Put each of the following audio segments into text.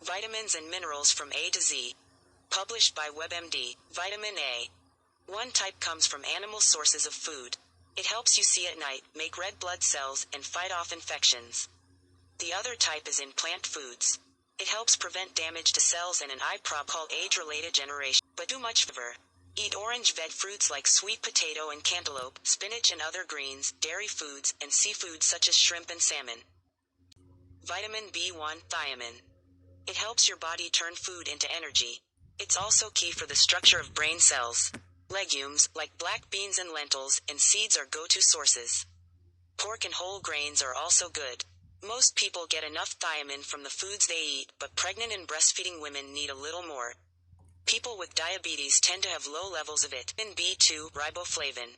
Vitamins and minerals from A to Z. Published by WebMD. Vitamin A. One type comes from animal sources of food. It helps you see at night, make red blood cells, and fight off infections. The other type is in plant foods. It helps prevent damage to cells and an eye problem called age-related degeneration. But too much fever. Eat orange veg fruits like sweet potato and cantaloupe, spinach and other greens, dairy foods, and seafood such as shrimp and salmon. Vitamin B1, thiamine. It helps your body turn food into energy. It's also key for the structure of brain cells. Legumes, like black beans and lentils, and seeds are go-to sources. Pork and whole grains are also good. Most people get enough thiamine from the foods they eat, but pregnant and breastfeeding women need a little more. People with diabetes tend to have low levels of it. Vitamin B2, riboflavin.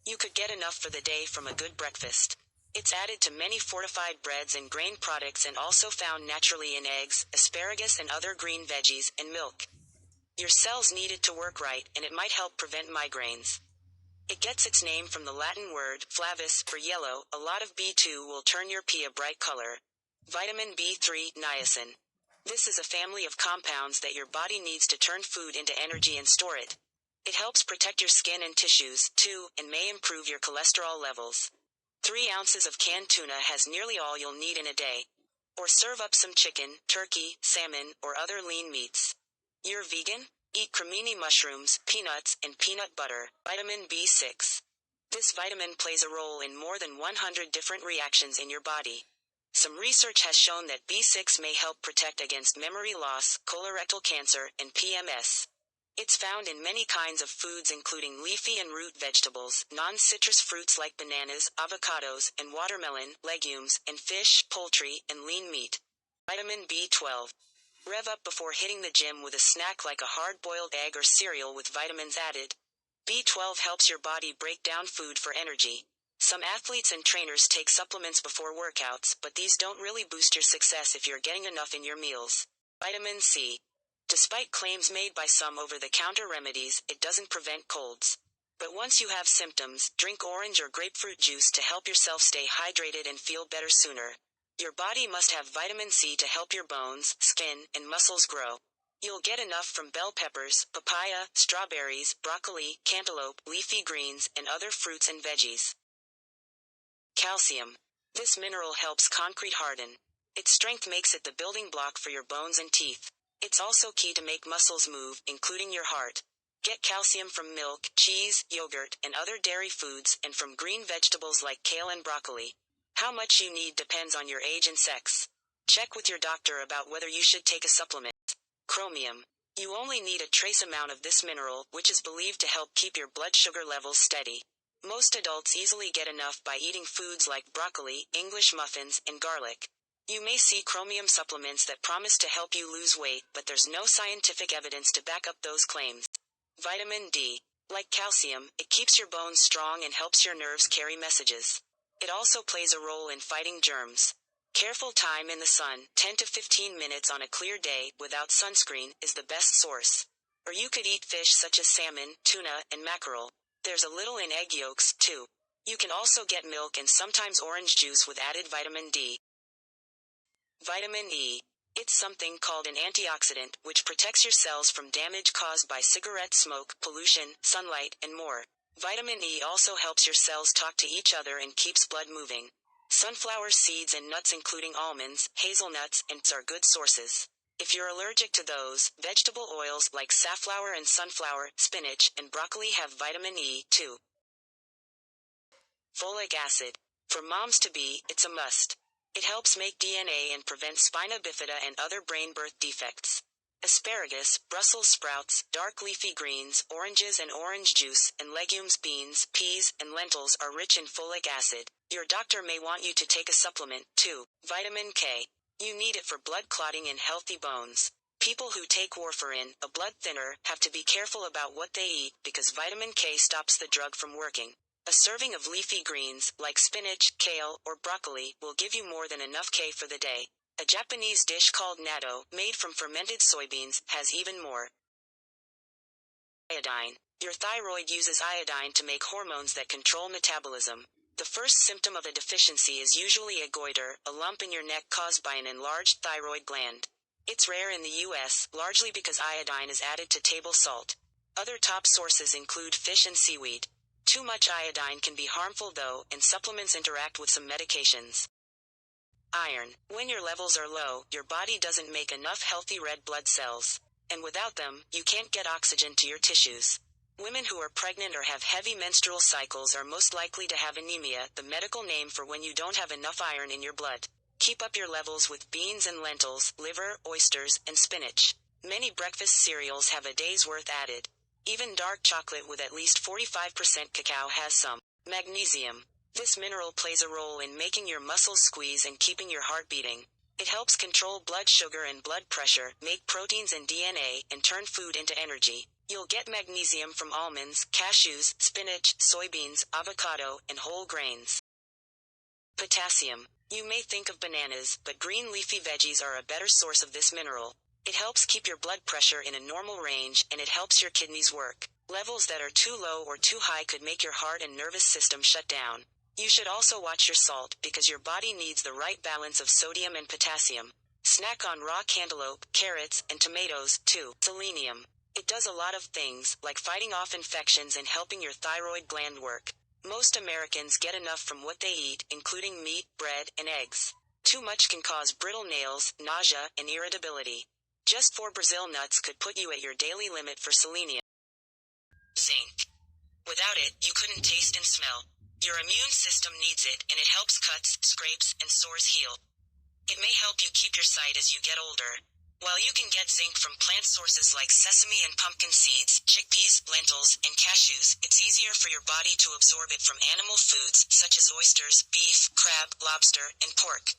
You could get enough for the day from a good breakfast. It's added to many fortified breads and grain products and also found naturally in eggs, asparagus and other green veggies, and milk. Your cells need it to work right, and it might help prevent migraines. It gets its name from the Latin word, flavus, for yellow. A lot of B2 will turn your pee a bright color. Vitamin B3, niacin. This is a family of compounds that your body needs to turn food into energy and store it. It helps protect your skin and tissues, too, and may improve your cholesterol levels. 3 ounces of canned tuna has nearly all you'll need in a day. Or serve up some chicken, turkey, salmon, or other lean meats. You're vegan? Eat cremini mushrooms, peanuts, and peanut butter. Vitamin B6. This vitamin plays a role in more than 100 different reactions in your body. Some research has shown that B6 may help protect against memory loss, colorectal cancer, and PMS. It's found in many kinds of foods including leafy and root vegetables, non-citrus fruits like bananas, avocados, and watermelon, legumes, and fish, poultry, and lean meat. Vitamin B12. Rev up before hitting the gym with a snack like a hard-boiled egg or cereal with vitamins added. B12 helps your body break down food for energy. Some athletes and trainers take supplements before workouts, but these don't really boost your success if you're getting enough in your meals. Vitamin C. Despite claims made by some over-the-counter remedies, it doesn't prevent colds. But once you have symptoms, drink orange or grapefruit juice to help yourself stay hydrated and feel better sooner. Your body must have vitamin C to help your bones, skin, and muscles grow. You'll get enough from bell peppers, papaya, strawberries, broccoli, cantaloupe, leafy greens, and other fruits and veggies. Calcium. This mineral helps concrete harden. Its strength makes it the building block for your bones and teeth. It's also key to make muscles move, including your heart. Get calcium from milk, cheese, yogurt, and other dairy foods, and from green vegetables like kale and broccoli. How much you need depends on your age and sex. Check with your doctor about whether you should take a supplement. Chromium. You only need a trace amount of this mineral, which is believed to help keep your blood sugar levels steady. Most adults easily get enough by eating foods like broccoli, English muffins, and garlic. You may see chromium supplements that promise to help you lose weight, but there's no scientific evidence to back up those claims. Vitamin D. Like calcium, it keeps your bones strong and helps your nerves carry messages. It also plays a role in fighting germs. Careful time in the sun, 10 to 15 minutes on a clear day, without sunscreen, is the best source. Or you could eat fish such as salmon, tuna, and mackerel. There's a little in egg yolks, too. You can also get milk and sometimes orange juice with added vitamin D. Vitamin E. It's something called an antioxidant, which protects your cells from damage caused by cigarette smoke, pollution, sunlight, and more. Vitamin E also helps your cells talk to each other and keeps blood moving. Sunflower seeds and nuts including almonds, hazelnuts, and nuts are good sources. If you're allergic to those, vegetable oils like safflower and sunflower, spinach, and broccoli have vitamin E, too. Folic acid. For moms-to-be, it's a must. It helps make DNA and prevent spina bifida and other brain birth defects. Asparagus, Brussels sprouts, dark leafy greens, oranges and orange juice, and legumes, beans, peas, and lentils are rich in folic acid. Your doctor may want you to take a supplement, too. Vitamin K. You need it for blood clotting and healthy bones. People who take warfarin, a blood thinner, have to be careful about what they eat because vitamin K stops the drug from working. A serving of leafy greens, like spinach, kale, or broccoli, will give you more than enough K for the day. A Japanese dish called natto, made from fermented soybeans, has even more. Iodine. Your thyroid uses iodine to make hormones that control metabolism. The first symptom of a deficiency is usually a goiter, a lump in your neck caused by an enlarged thyroid gland. It's rare in the US, largely because iodine is added to table salt. Other top sources include fish and seaweed. Too much iodine can be harmful though, and supplements interact with some medications. Iron. When your levels are low, your body doesn't make enough healthy red blood cells. And without them, you can't get oxygen to your tissues. Women who are pregnant or have heavy menstrual cycles are most likely to have anemia, the medical name for when you don't have enough iron in your blood. Keep up your levels with beans and lentils, liver, oysters, and spinach. Many breakfast cereals have a day's worth added. Even dark chocolate with at least 45% cacao has some. Magnesium. This mineral plays a role in making your muscles squeeze and keeping your heart beating. It helps control blood sugar and blood pressure, make proteins and DNA, and turn food into energy. You'll get magnesium from almonds, cashews, spinach, soybeans, avocado, and whole grains. Potassium. You may think of bananas, but green leafy veggies are a better source of this mineral. It helps keep your blood pressure in a normal range, and it helps your kidneys work. Levels that are too low or too high could make your heart and nervous system shut down. You should also watch your salt, because your body needs the right balance of sodium and potassium. Snack on raw cantaloupe, carrots, and tomatoes, too. Selenium. It does a lot of things, like fighting off infections and helping your thyroid gland work. Most Americans get enough from what they eat, including meat, bread, and eggs. Too much can cause brittle nails, nausea, and irritability. Just 4 Brazil nuts could put you at your daily limit for selenium. Zinc. Without it, you couldn't taste and smell. Your immune system needs it, and it helps cuts, scrapes, and sores heal. It may help you keep your sight as you get older. While you can get zinc from plant sources like sesame and pumpkin seeds, chickpeas, lentils, and cashews, it's easier for your body to absorb it from animal foods such as oysters, beef, crab, lobster, and pork.